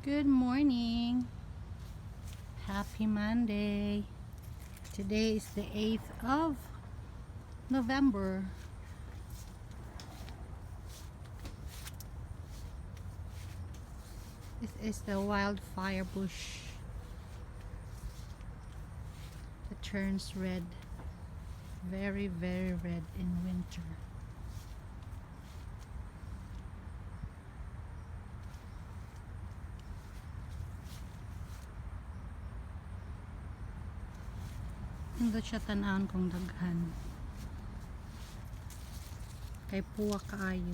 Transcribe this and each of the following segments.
Good morning. Happy Monday. Today is the 8th of November. This is the wildfire bush that turns red. Very, very red in winter. Hindi siya tanaan kong daghan kay puwa kaayo,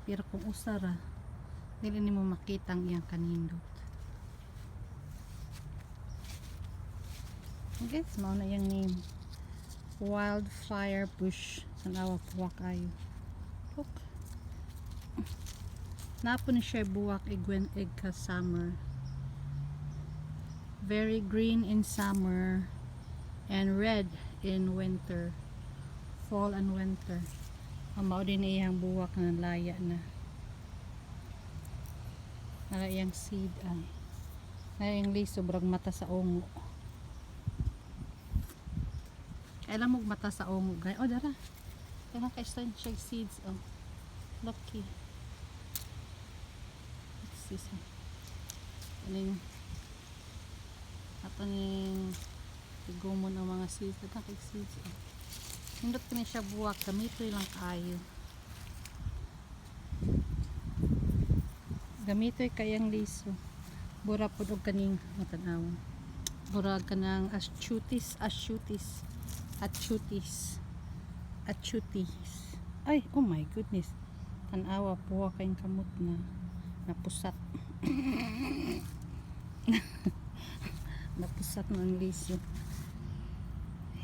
pero kung usara dili nimo makita ang iyang kanindot. Okay, mao na yung name, wildfire bush. Tanawa puwa kaayo. Look, napo ni siya buwak igwen ka summer. Very green in summer and red in winter, fall and winter. Amao din iyang buwak na laya na. Nara iyang seed ay. Nara iyang leaf sobrang mata sa ongo. Kailan mo mata sa ongo guys? Oh dara. Kailan ka start siya seeds oh. Lucky. Let's see some. Ano ato ning igumon ang mga seeds, nagkakig seeds hindot ka siya buwak, gamitoy lang kayo, gamitoy kayang liso, bura po og kaning matanaw, bura ka ng achutis, ay oh my goodness, tanawa po kayong kamot na napusat. Napusat ng liso.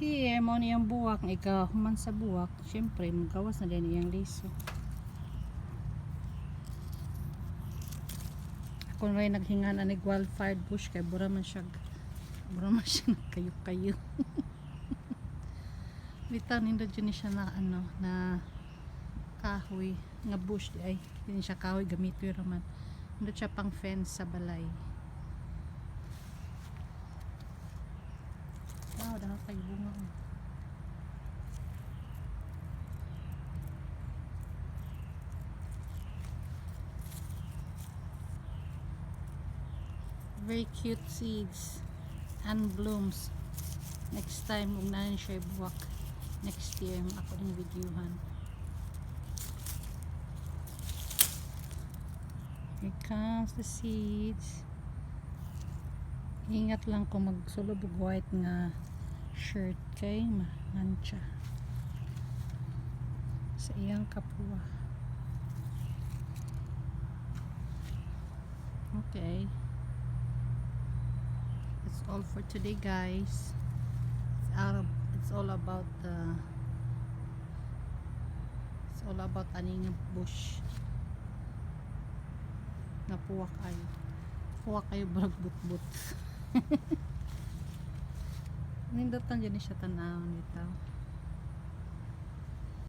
Here, mo niyang buwak. Ikaw, human sa buwak. Siyempre, magawas na din niyang liso. Ako rin naghinga na wildfire bush. Kaya bura man siya nagkayo-kayo. Bitaw, nindot yun siya na, na kahoy. Nga bush. Ay, hindi siya kahoy. Gamito yun naman. Nindot siya pang fence sa balay. Wow, dahil kayo bunga. Very cute seeds and blooms. Next time, kung nanin siya buwak, next year, ako din videohan. Here comes the seeds. Ingat lang kung magsulubog white nga shirt kay mancha sa iyang kapwa. Okay, that's all for today guys. It's all about aning bush na puwa kayo brag but nindot lang dyan siya tanawon dito.